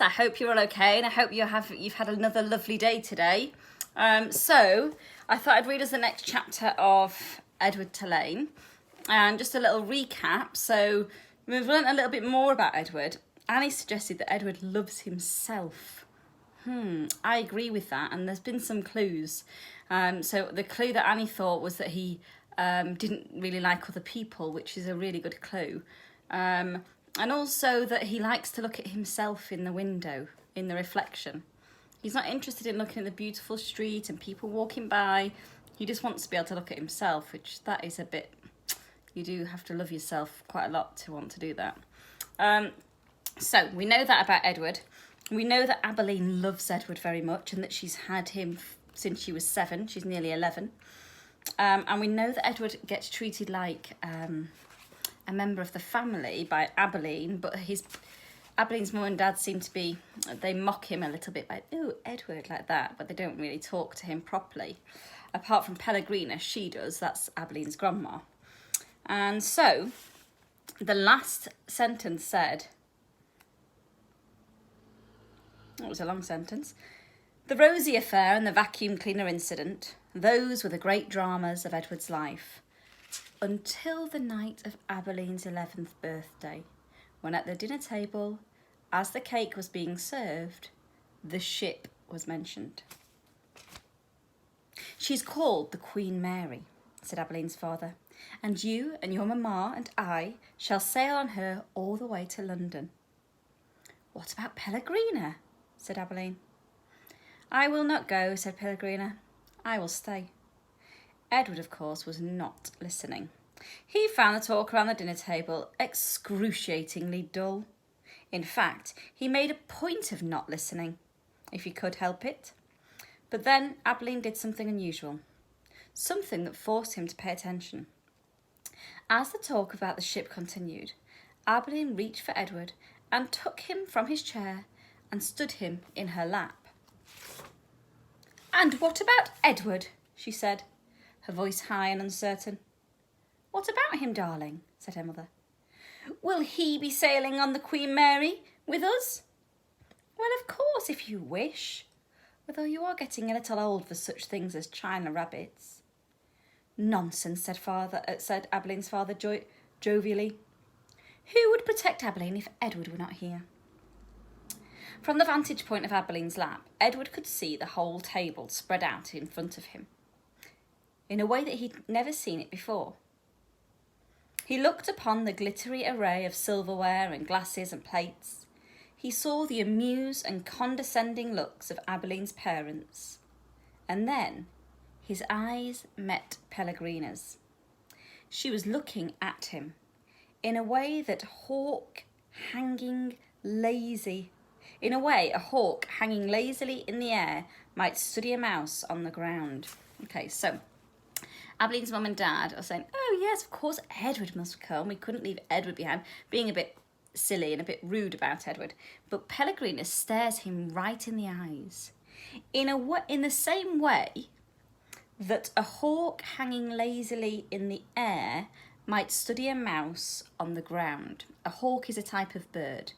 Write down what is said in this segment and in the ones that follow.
I hope you're all okay, and I hope you've had another lovely day today. So I thought I'd read us the next chapter of Edward Tulane, and just a little recap. So we've learned a little bit more about Edward. Annie suggested that Edward loves himself. I agree with that, and there's been some clues. So the clue that Annie thought was that he didn't really like other people, which is a really good clue. And also that he likes to look at himself in the window, in the reflection. He's not interested in looking at the beautiful street and people walking by. He just wants to be able to look at himself, which that is a bit... You do have to love yourself quite a lot to want to do that. So we know that about Edward. We know that Abilene loves Edward very much and that she's had him since she was 7. She's nearly 11. And we know that Edward gets treated like... a member of the family by Abilene, but Abilene's mum and dad seem to be, they mock him a little bit by, ooh, Edward, like that, but they don't really talk to him properly. Apart from Pellegrina, she does, that's Abilene's grandma. And so, the last sentence said, it was a long sentence, the Rosie affair and the vacuum cleaner incident, those were the great dramas of Edward's life. Until the night of Abilene's 11th birthday, when at the dinner table, as the cake was being served, the ship was mentioned. She's called the Queen Mary, said Abilene's father, and you and your mamma and I shall sail on her all the way to London. What about Pellegrina? Said Abilene. I will not go, said Pellegrina. I will stay. Edward, of course, was not listening. He found the talk around the dinner table excruciatingly dull. In fact, he made a point of not listening, if he could help it. But then Abilene did something unusual, something that forced him to pay attention. As the talk about the ship continued, Abilene reached for Edward and took him from his chair and stood him in her lap. And what about Edward? She said, her voice high and uncertain. What about him, darling? Said her mother. Will he be sailing on the Queen Mary with us? Well, of course, if you wish, although you are getting a little old for such things as China rabbits. Nonsense, said Abilene's father jovially. Who would protect Abilene if Edward were not here? From the vantage point of Abilene's lap, Edward could see the whole table spread out in front of him, in a way that he'd never seen it before. He looked upon the glittery array of silverware and glasses and plates. He saw the amused and condescending looks of Abilene's parents. And then his eyes met Pellegrina's. She was looking at him in a way a hawk hanging lazily in the air might study a mouse on the ground. Okay, so Abilene's mum and dad are saying, oh yes, of course Edward must come. We couldn't leave Edward behind, being a bit silly and a bit rude about Edward. But Pellegrina stares him right in the eyes, in the same way that a hawk hanging lazily in the air might study a mouse on the ground. A hawk is a type of bird.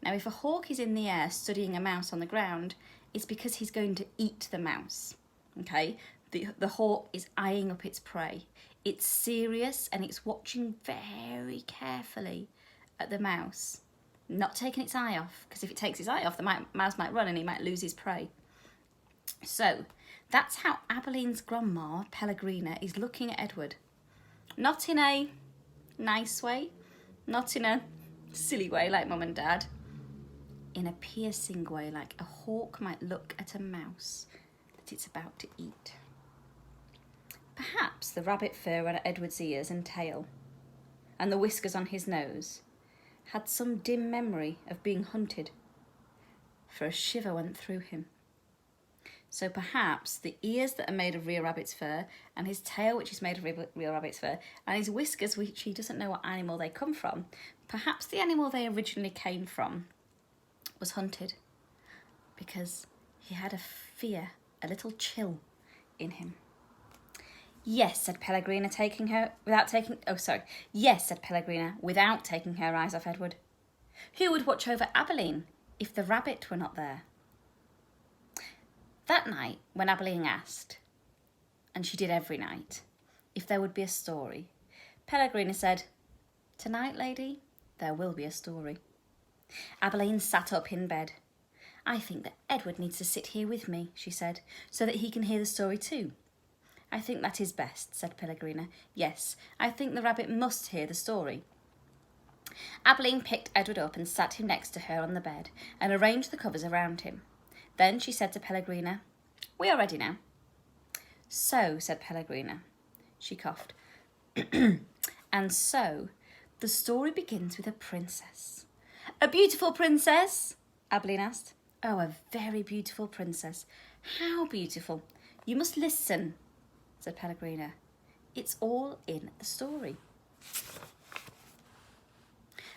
Now, if a hawk is in the air studying a mouse on the ground, it's because he's going to eat the mouse, okay? The hawk is eyeing up its prey. It's serious and it's watching very carefully at the mouse, not taking its eye off, because if it takes its eye off, the mouse might run and he might lose his prey. So that's how Abilene's grandma, Pellegrina, is looking at Edward. Not in a nice way, not in a silly way like mum and dad, in a piercing way like a hawk might look at a mouse that it's about to eat. Perhaps the rabbit fur on Edward's ears and tail, and the whiskers on his nose, had some dim memory of being hunted, for a shiver went through him. So perhaps the ears that are made of real rabbit's fur, and his tail which is made of real rabbit's fur, and his whiskers which he doesn't know what animal they come from, perhaps the animal they originally came from was hunted, because he had a fear, a little chill in him. Yes, said Pellegrina, without taking her eyes off Edward. Who would watch over Abilene if the rabbit were not there. That night, when Abilene asked, and she did every night, if there would be a story, Pellegrina said, "Tonight, lady, there will be a story." Abilene sat up in bed. "I think that Edward needs to sit here with me," she said, "so that he can hear the story too." "I think that is best," said Pellegrina. "Yes, I think the rabbit must hear the story." Abilene picked Edward up and sat him next to her on the bed and arranged the covers around him. Then she said to Pellegrina, "We are ready now." "So," said Pellegrina. She coughed. "And so, the story begins with a princess." "A beautiful princess?" Abilene asked. "Oh, a very beautiful princess." "How beautiful?" "You must listen," said Pellegrina. "It's all in the story."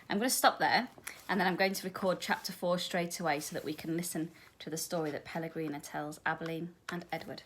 I'm going to stop there, and then I'm going to record chapter 4 straight away so that we can listen to the story that Pellegrina tells Abilene and Edward.